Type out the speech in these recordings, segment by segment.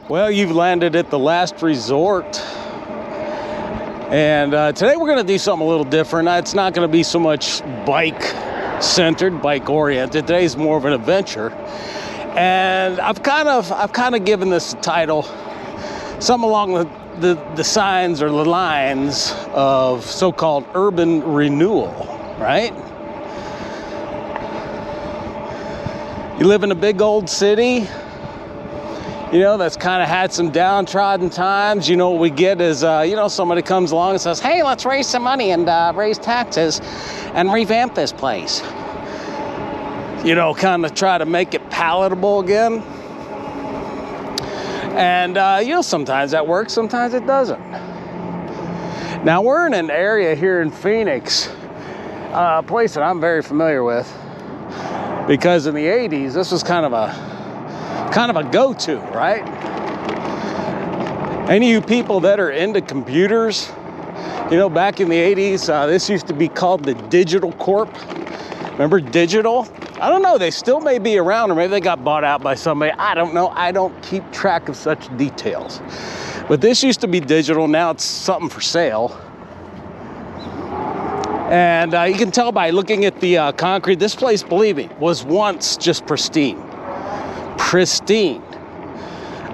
Well, you've landed at the last resort. And today we're going to do something a little different. It's not going to be so much bike-centered, bike-oriented. Today's more of an adventure. And I've kind of given this title, something along the signs or the lines of so-called urban renewal, right? You live in a big old city, you know, that's kind of had some downtrodden times. You know, what we get is, you know, somebody comes along and says, hey, let's raise some money and raise taxes and revamp this place. You know, kind of try to make it palatable again. And, you know, sometimes that works, sometimes it doesn't. Now, we're in an area here in Phoenix, a place that I'm very familiar with, because in the 80s, this was kind of a go-to, right? Any of you people that are into computers, you know, back in the 80s, this used to be called the Digital Corp. Remember Digital? I don't know, they still may be around, or maybe they got bought out by somebody. I don't know, I don't keep track of such details. But this used to be Digital, now it's something for sale. And you can tell by looking at the concrete, this place, believe me, was once just pristine. Pristine.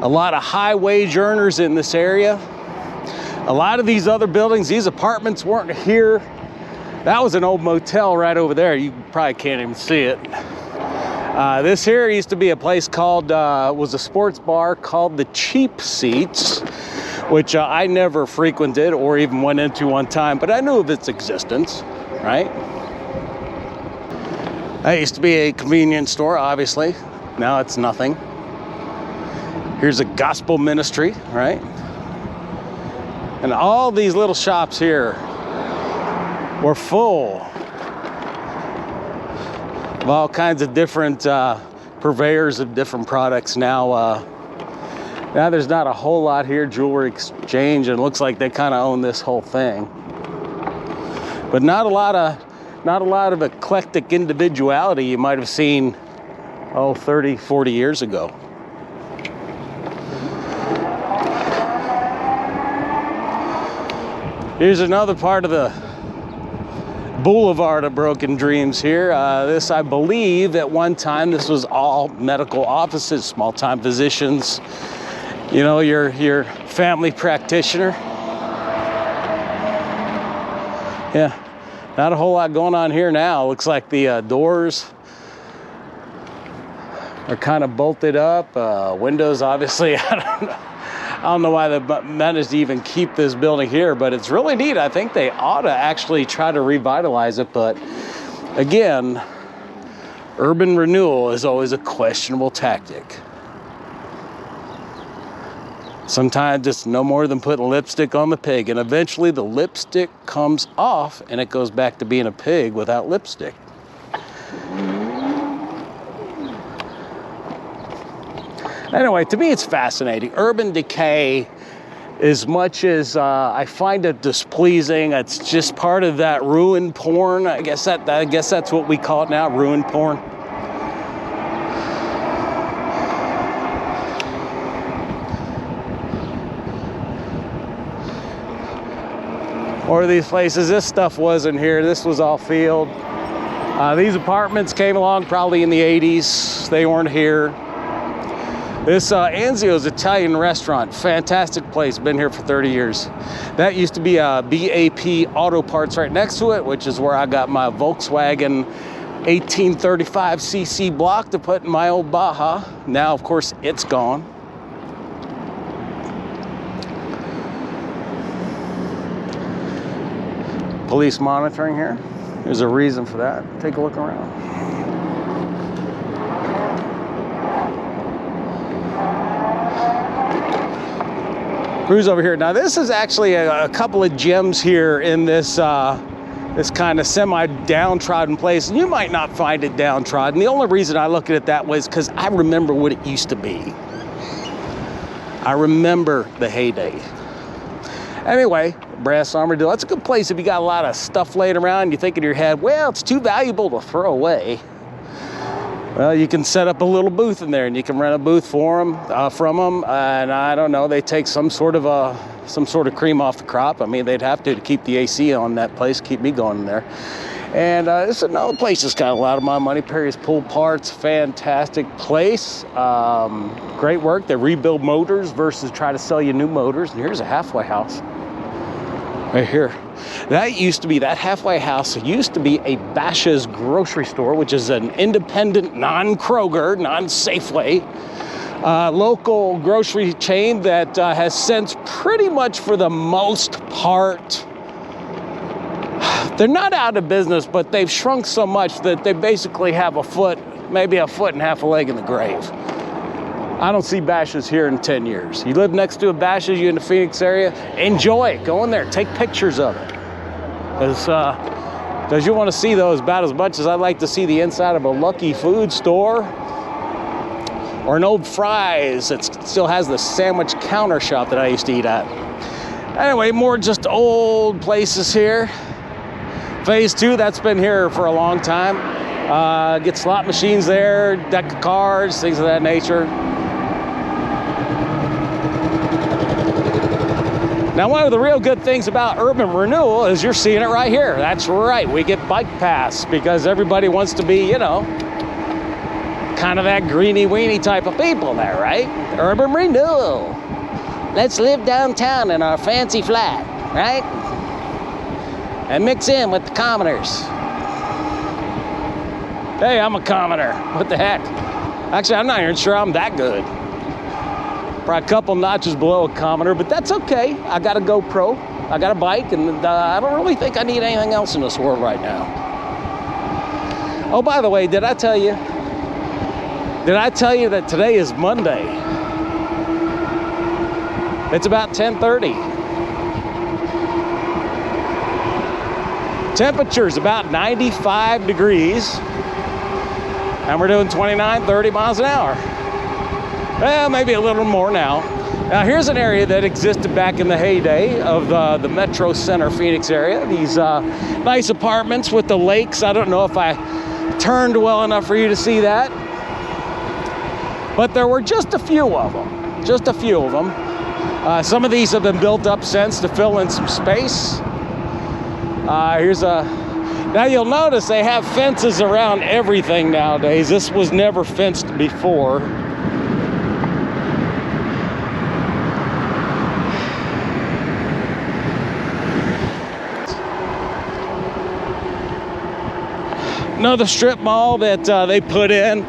A lot of high wage earners in this area. A lot of these other buildings, these apartments weren't here. That was an old motel right over there. You probably can't even see it. This here used to be a place called, was a sports bar called the Cheap Seats, which I never frequented or even went into one time, but I knew of its existence, right? That used to be a convenience store, obviously. Now it's nothing. Here's a gospel ministry, right? And all these little shops here were full of all kinds of different purveyors of different products. Now there's not a whole lot here. Jewelry exchange, and it looks like they kind of own this whole thing. But not a lot of eclectic individuality you might have seen, 30, 40 years ago. Here's another part of the Boulevard of Broken Dreams here. This, I believe, at one time, this was all medical offices, small-time physicians, you know, your family practitioner. Yeah, not a whole lot going on here now. Looks like the doors are kind of bolted up. Windows, obviously, I don't know why they managed to even keep this building here, but it's really neat. I think they ought to actually try to revitalize it, but again, urban renewal is always a questionable tactic. Sometimes it's no more than putting lipstick on the pig, and eventually the lipstick comes off and it goes back to being a pig without lipstick. Anyway, to me, it's fascinating. Urban decay, as much as I find it displeasing, it's just part of that ruin porn. I guess that's what we call it now, ruin porn. Or these places, this stuff wasn't here. This was all field. These apartments came along probably in the 80s. They weren't here. This Anzio's Italian restaurant, fantastic place, been here for 30 years. That used to be a BAP Auto Parts right next to it, which is where I got my Volkswagen 1835cc block to put in my old Baja. Now, of course, it's gone. Police monitoring here. There's a reason for that. Take a look around. Cruise over here. Now this is actually a couple of gems here in this this kind of semi-downtrodden place. And you might not find it downtrodden. The only reason I look at it that way is because I remember what it used to be. I remember the heyday. Anyway, Brass Armadillo, that's a good place if you got a lot of stuff laying around. You think in your head, well, it's too valuable to throw away. Well, you can set up a little booth in there, and you can rent a booth for them, from them, and I don't know, they take some sort of cream off the crop. I mean, they'd have to keep the AC on that place, keep me going in there. And this is another place that's got a lot of my money. Perry's Pool Parts, fantastic place. Great work. They rebuild motors versus try to sell you new motors. And here's a halfway house right here. That halfway house used to be a Bashas' grocery store, which is an independent, non-Kroger, non-Safeway, local grocery chain that has since pretty much for the most part, they're not out of business, but they've shrunk so much that they basically have a foot, maybe a foot and half a leg in the grave. I don't see Bashas' here in 10 years. You live next to a Bashas', you in the Phoenix area, enjoy it. Go in there, take pictures of it. Because you want to see those about as much as I like to see the inside of a Lucky Food store or an Old Fry's that still has the sandwich counter shop that I used to eat at. Anyway, more just old places here. Phase 2, that's been here for a long time. Get slot machines there, deck of cards, things of that nature. Now, one of the real good things about Urban Renewal is you're seeing it right here. That's right, we get bike pass because everybody wants to be, you know, kind of that greeny-weeny type of people there, right? Urban Renewal. Let's live downtown in our fancy flat, right? And mix in with the commoners. Hey, I'm a commoner. What the heck? Actually, I'm not even sure I'm that good. Probably a couple notches below a commoner, but that's okay. I got a GoPro, I got a bike, and I don't really think I need anything else in this world right now. Oh, by the way, did I tell you that today is Monday? It's about 10:30. Temperature's about 95 degrees, and we're doing 29, 30 miles an hour. Well, maybe a little more now. Now, here's an area that existed back in the heyday of the MetroCenter Phoenix area. These nice apartments with the lakes. I don't know if I turned well enough for you to see that. But there were just a few of them. Just a few of them. Some of these have been built up since to fill in some space. Now you'll notice they have fences around everything nowadays. This was never fenced before. Another strip mall that they put in.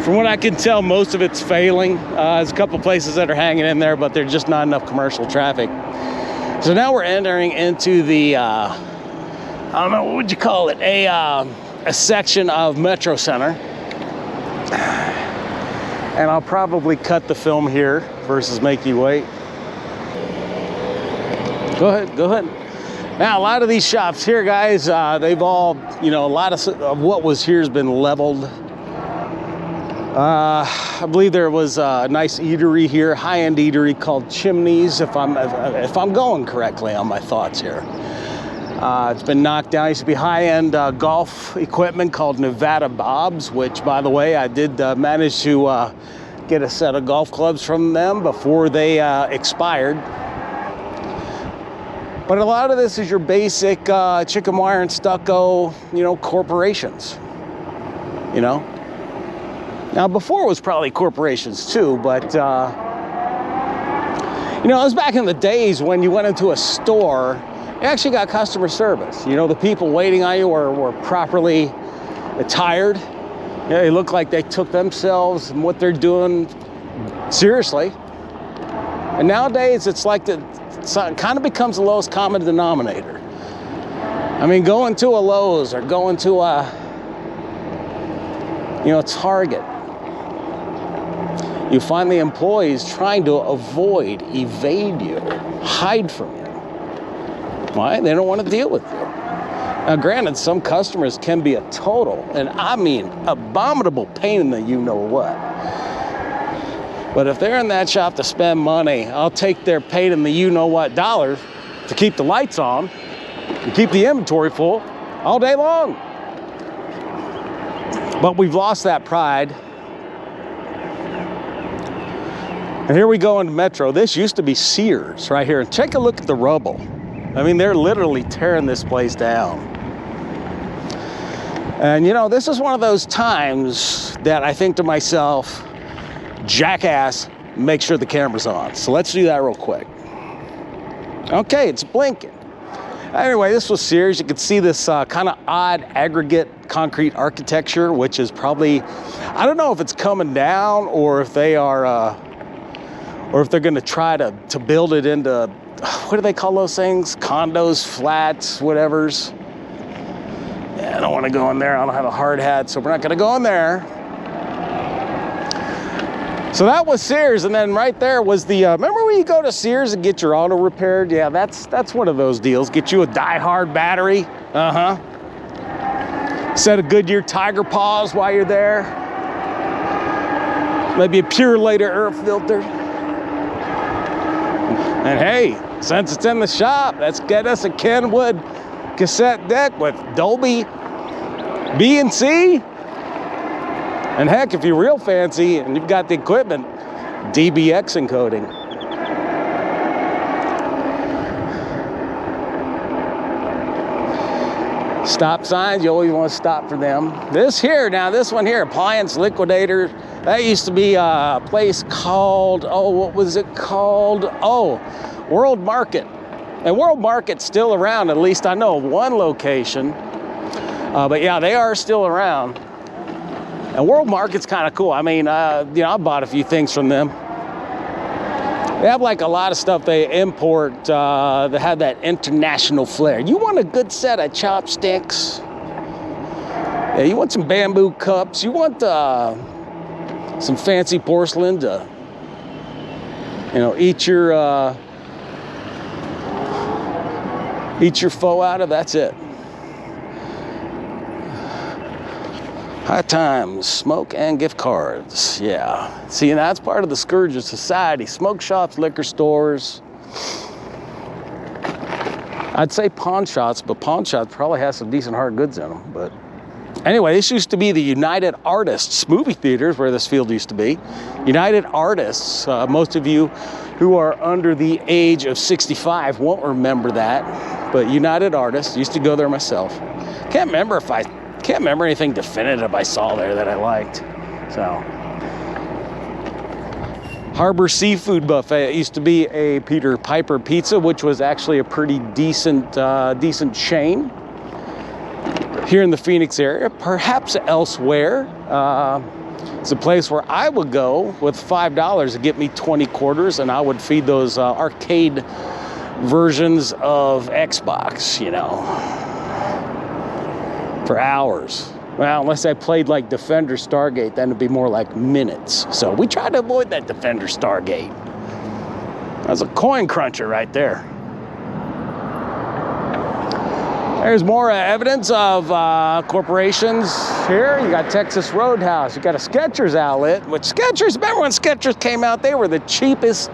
From what I can tell, most of it's failing. There's a couple places that are hanging in there, but there's just not enough commercial traffic. So now we're entering into the, I don't know, what would you call it? A section of MetroCenter. And I'll probably cut the film here versus make you wait. Go ahead. Now, a lot of these shops here, guys, they've all, you know, a lot of what was here has been leveled. I believe there was a nice eatery here, high-end eatery called Chimneys, if I'm going correctly on my thoughts here. It's been knocked down. It used to be high-end golf equipment called Nevada Bob's, which, by the way, I did manage to get a set of golf clubs from them before they expired. But a lot of this is your basic chicken wire and stucco, you know, corporations, you know. Now, before it was probably corporations too, but, you know, it was back in the days when you went into a store, you actually got customer service. You know, the people waiting on you were properly attired. You know, they look like they took themselves and what they're doing seriously. And nowadays, it's like it kind of becomes the lowest common denominator. I mean, going to a Lowe's or going to a, you know, Target, you find the employees trying to evade you, hide from you. Why? They don't want to deal with you. Now, granted, some customers can be a total, and I mean abominable pain in the you-know-what. But if they're in that shop to spend money, I'll take their pain in the you-know-what dollars to keep the lights on and keep the inventory full all day long. But we've lost that pride. And here we go into Metro. This used to be Sears right here. And take a look at the rubble. I mean, they're literally tearing this place down. And you know, this is one of those times that I think to myself, jackass, make sure the camera's on. So let's do that real quick. Okay, it's blinking. Anyway, this was Sears. You can see this kind of odd aggregate concrete architecture, which is probably, I don't know if it's coming down or if they are, or if they're gonna try to build it into, what do they call those things? Condos, flats, whatevers. Yeah, I don't wanna go in there. I don't have a hard hat, so we're not gonna go in there. So that was Sears, and then right there was the, remember when you go to Sears and get your auto repaired? Yeah, that's one of those deals. Get you a die-hard battery, set a Goodyear Tiger Paws while you're there. Maybe a Purelator air filter. And hey, since it's in the shop, let's get us a Kenwood cassette deck with Dolby B and C. And heck, if you're real fancy and you've got the equipment, DBX encoding. Stop signs, you always want to stop for them. This here, now this one here, Appliance Liquidator, that used to be a place called, oh, what was it called? Oh, World Market. And World Market's still around, at least I know of one location. But yeah, they are still around. And World Market's kind of cool. I mean, you know, I bought a few things from them. They have like a lot of stuff they import that have that international flair. You want a good set of chopsticks? Yeah, you want some bamboo cups? You want some fancy porcelain to, you know, eat your pho out of? That's it. High times, smoke and gift cards. Yeah. See, and that's part of the scourge of society. Smoke shops, liquor stores. I'd say pawn shops, but pawn shops probably has some decent hard goods in them. But anyway, this used to be the United Artists movie theaters where this field used to be. United Artists, most of you who are under the age of 65 won't remember that. But United Artists, used to go there myself. Can't remember anything definitive I saw there that I liked. So, Harbor Seafood Buffet. It used to be a Peter Piper pizza, which was actually a pretty decent chain here in the Phoenix area, perhaps elsewhere. It's a place where I would go with $5 to get me 20 quarters, and I would feed those arcade versions of Xbox, you know, for hours. Well, unless I played like Defender Stargate, then it'd be more like minutes. So we tried to avoid that Defender Stargate. That's a coin cruncher right there. There's more evidence of corporations here. You got Texas Roadhouse. You got a Skechers outlet, which Skechers, remember when Skechers came out, they were the cheapest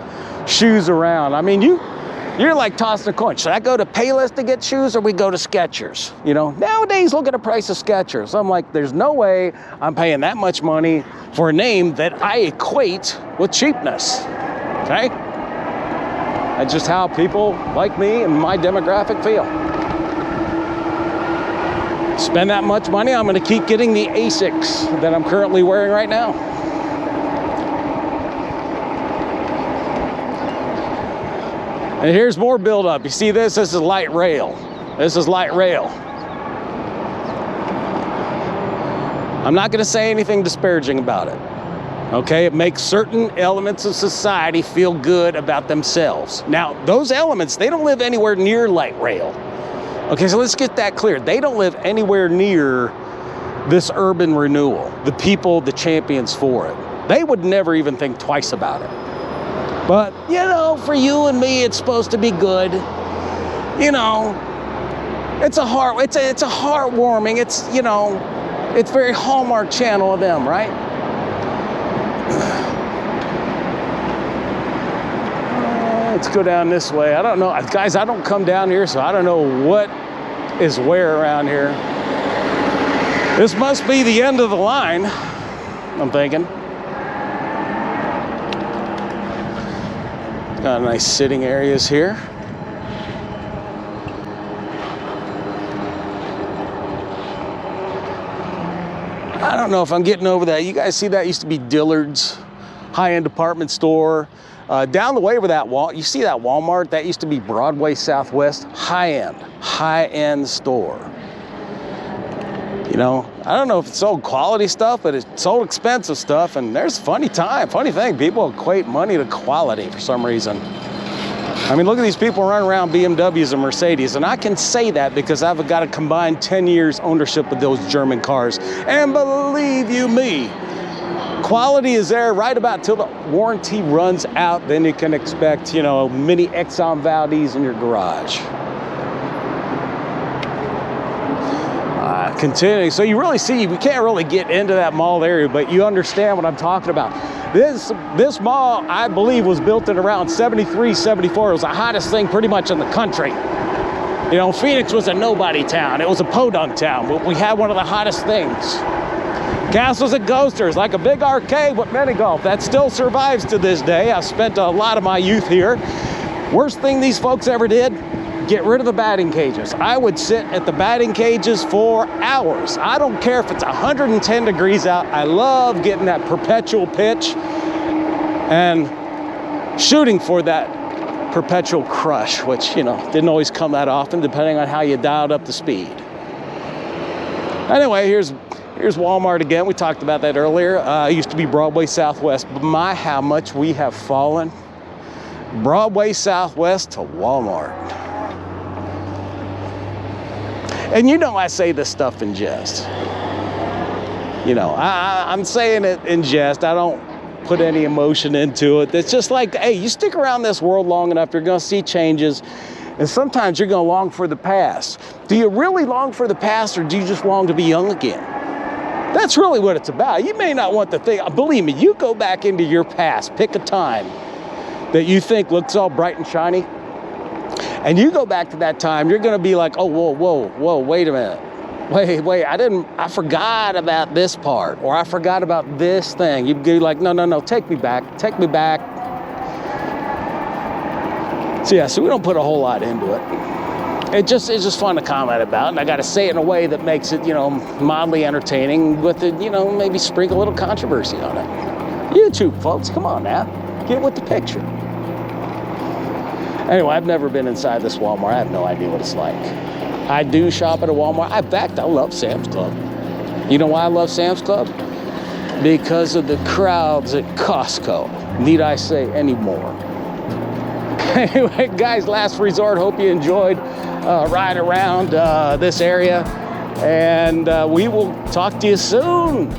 shoes around. I mean, you're like tossing a coin. Should I go to Payless to get shoes or we go to Skechers? You know, nowadays look at the price of Skechers. I'm like, there's no way I'm paying that much money for a name that I equate with cheapness, okay? That's just how people like me and my demographic feel. Spend that much money, I'm gonna keep getting the Asics that I'm currently wearing right now. And here's more buildup. You see this? This is light rail. This is light rail. I'm not gonna say anything disparaging about it. Okay, it makes certain elements of society feel good about themselves. Now, those elements, they don't live anywhere near light rail. Okay, so let's get that clear. They don't live anywhere near this urban renewal, the people, the champions for it. They would never even think twice about it. But, you know, for you and me, it's supposed to be good. You know, it's a heartwarming, it's, you know, it's very Hallmark Channel of them, right? Let's go down this way. I don't know, guys, I don't come down here, so I don't know what is where around here. This must be the end of the line, I'm thinking. Got nice sitting areas here. I don't know if I'm getting over that. You guys see that used to be Dillard's high-end department store. Down the way where that wall, you see that Walmart? That used to be Broadway Southwest, high-end store. You know, I don't know if it sold quality stuff, but it sold expensive stuff. And there's funny thing, people equate money to quality for some reason. I mean, look at these people running around BMWs and Mercedes, and I can say that because I've got a combined 10 years ownership of those German cars. And believe you me, quality is there right about till the warranty runs out. Then you can expect, you know, mini Exxon Valdez in your garage. Continuing, so you really see, we can't really get into that mall area, but you understand what I'm talking about. This mall, I believe, was built in around 73, 74. It was the hottest thing pretty much in the country. You know, Phoenix was a nobody town. It was a podunk town, but we had one of the hottest things. Castles and Coasters, like a big arcade with mini golf. That still survives to this day. I spent a lot of my youth here. Worst thing these folks ever did, get rid of the batting cages. I would sit at the batting cages for hours. I don't care if it's 110 degrees out. I love getting that perpetual pitch and shooting for that perpetual crush, which, you know, didn't always come that often depending on how you dialed up the speed. Anyway, here's Walmart again. We talked about that earlier. It used to be Broadway Southwest, but my, how much we have fallen. Broadway Southwest to Walmart. And you know I say this stuff in jest. You know, I'm saying it in jest. I don't put any emotion into it. It's just like, hey, you stick around this world long enough, you're gonna see changes. And sometimes you're gonna long for the past. Do you really long for the past, or do you just long to be young again? That's really what it's about. You may not want to think, believe me, you go back into your past, pick a time that you think looks all bright and shiny, and you go back to that time, you're gonna be like, oh, whoa, wait a minute. Wait, I forgot about this part, or I forgot about this thing. You'd be like, no, take me back. So yeah, so we don't put a whole lot into it. It's just fun to comment about, and I gotta say it in a way that makes it, you know, mildly entertaining with it, you know, maybe sprinkle a little controversy on it. YouTube, folks, come on now. Get with the picture. Anyway, I've never been inside this Walmart. I have no idea what it's like. I do shop at a Walmart. In fact, I love Sam's Club. You know why I love Sam's Club? Because of the crowds at Costco. Need I say any more? Anyway, guys, last resort. Hope you enjoyed ride around this area. And we will talk to you soon.